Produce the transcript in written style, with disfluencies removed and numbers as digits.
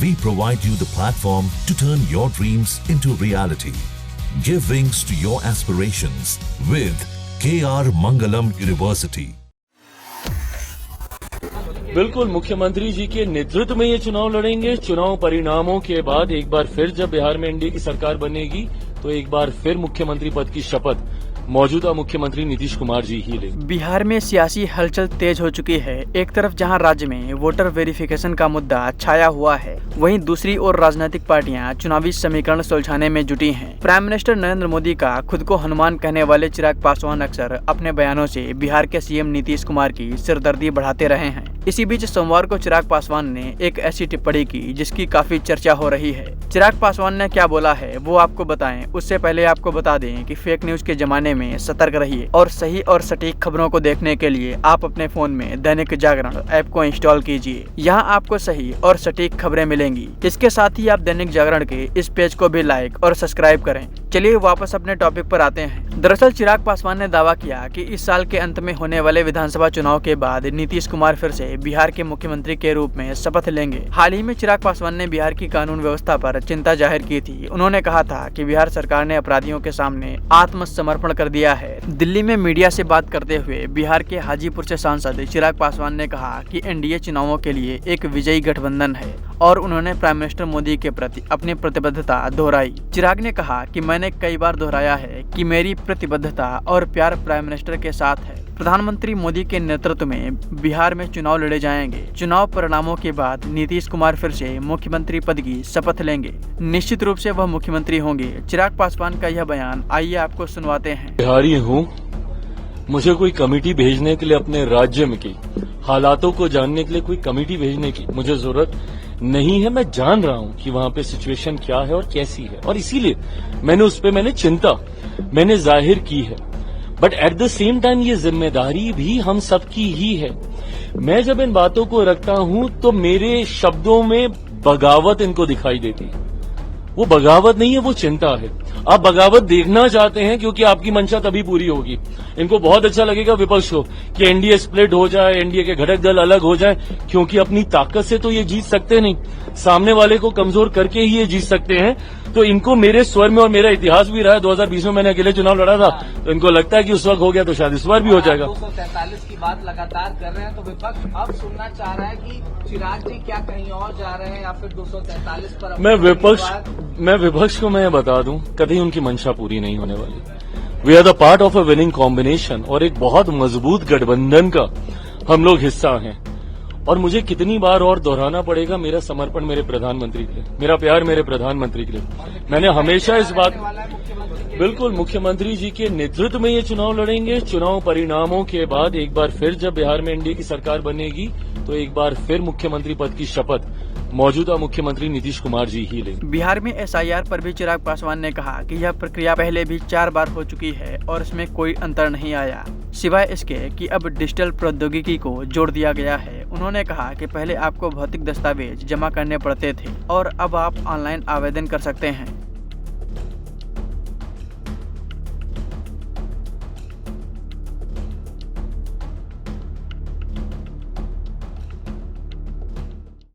We provide you the platform to turn your dreams into reality. Give wings to your aspirations with KR Mangalam University. बिल्कुल मुख्यमंत्री जी के नेतृत्व में ये चुनाव लड़ेंगे। चुनाव परिणामों के बाद एक बार फिर जब बिहार में एनडीए की सरकार बनेगी तो एक बार फिर मुख्यमंत्री पद की शपथ मौजूदा मुख्यमंत्री नीतीश कुमार जी ही लेंगे। बिहार में सियासी हलचल तेज हो चुकी है। एक तरफ जहां राज्य में वोटर वेरिफिकेशन का मुद्दा छाया हुआ है, वहीं दूसरी ओर राजनीतिक पार्टियां चुनावी समीकरण सुलझाने में जुटी हैं। प्राइम मिनिस्टर नरेंद्र मोदी का खुद को हनुमान कहने वाले चिराग पासवान अक्सर अपने बयानों से बिहार के सीएम नीतीश कुमार की सिरदर्दी बढ़ाते रहे हैं। इसी बीच सोमवार को चिराग पासवान ने एक ऐसी टिप्पणी की जिसकी काफी चर्चा हो रही है। चिराग पासवान ने क्या बोला है वो आपको बताएं, उससे पहले आपको बता दें कि फेक न्यूज के जमाने में सतर्क रहिए और सही और सटीक खबरों को देखने के लिए आप अपने फोन में दैनिक जागरण ऐप को इंस्टॉल कीजिए। यहाँ आपको सही और सटीक खबरें मिलेंगी। इसके साथ ही आप दैनिक जागरण के इस पेज को भी लाइक और सब्सक्राइब करें। चलिए वापस अपने टॉपिक पर आते हैं। दरअसल चिराग पासवान ने दावा किया कि इस साल के अंत में होने वाले विधानसभा चुनाव के बाद नीतीश कुमार फिर से बिहार के मुख्यमंत्री के रूप में शपथ लेंगे। हाल ही में चिराग पासवान ने बिहार की कानून व्यवस्था पर चिंता जाहिर की थी। उन्होंने कहा था कि बिहार सरकार ने अपराधियों के सामने आत्मसमर्पण कर दिया है। दिल्ली में मीडिया से बात करते हुए बिहार के हाजीपुर से सांसद चिराग पासवान ने कहा कि एनडीए चुनावों के लिए एक विजयी गठबंधन है और उन्होंने प्राइम मिनिस्टर मोदी के प्रति अपनी प्रतिबद्धता दोहराई। चिराग ने कहा कि मैंने कई बार दोहराया है कि मेरी प्रतिबद्धता और प्यार प्राइम मिनिस्टर के साथ है। प्रधानमंत्री मोदी के नेतृत्व में बिहार में चुनाव लड़े जाएंगे। चुनाव परिणामों के बाद नीतीश कुमार फिर से मुख्यमंत्री पद की शपथ लेंगे। निश्चित रूप से वह मुख्यमंत्री होंगे। चिराग पासवान का यह बयान आइए आपको सुनवाते हैं। बिहारी हूँ, मुझे कोई कमेटी भेजने के लिए अपने राज्य में की हालातों को जानने के लिए कोई कमेटी भेजने की मुझे जरूरत नहीं है। मैं जान रहा हूँ कि वहाँ पे सिचुएशन क्या है और कैसी है, और इसीलिए मैंने चिंता जाहिर की है। But at the same time ये जिम्मेदारी भी हम सबकी ही है। मैं जब इन बातों को रखता हूँ तो मेरे शब्दों में बगावत इनको दिखाई देती है। वो बगावत नहीं है, वो चिंता है। आप बगावत देखना चाहते हैं क्योंकि आपकी मंशा तभी पूरी होगी। इनको बहुत अच्छा लगेगा विपक्ष को कि एनडीए स्प्लिट हो जाए, एनडीए के घटक दल अलग हो जाए, क्योंकि अपनी ताकत से तो ये जीत सकते नहीं, सामने वाले को कमजोर करके ही ये जीत सकते हैं। तो इनको मेरे स्वर में, और मेरा इतिहास भी रहा है, 2020 में मैंने अकेले चुनाव लड़ा था, तो इनको लगता है कि उस वक्त हो गया तो शायद इस बार भी हो जाएगा। 243 की बात लगातार कर रहे हैं तो विपक्ष अब सुनना चाह रहा है कि चिराग जी क्या कहीं और जा रहे हैं या फिर 243 पर। मैं विपक्ष को मैं बता दूं, कभी उनकी मंशा पूरी नहीं होने वाली। We are the part of a winning combination, और एक बहुत मजबूत गठबंधन का हम लोग हिस्सा हैं। और मुझे कितनी बार और दोहराना पड़ेगा मेरा समर्पण मेरे प्रधानमंत्री के लिए, मेरा प्यार मेरे प्रधानमंत्री के लिए। मैंने हमेशा इस बात, बिल्कुल मुख्यमंत्री जी के नेतृत्व में ये चुनाव लड़ेंगे। चुनाव परिणामों के बाद एक बार फिर जब बिहार में एनडीए की सरकार बनेगी तो एक बार फिर मुख्यमंत्री पद की शपथ मौजूदा मुख्यमंत्री नीतीश कुमार जी ही लेंगे। बिहार में एसआईआर पर भी चिराग पासवान ने कहा कि यह प्रक्रिया पहले भी 4 बार हो चुकी है और इसमें कोई अंतर नहीं आया, सिवाय इसके कि अब डिजिटल प्रौद्योगिकी को जोड़ दिया गया है। उन्होंने कहा कि पहले आपको भौतिक दस्तावेज जमा करने पड़ते थे और अब आप ऑनलाइन आवेदन कर सकते हैं।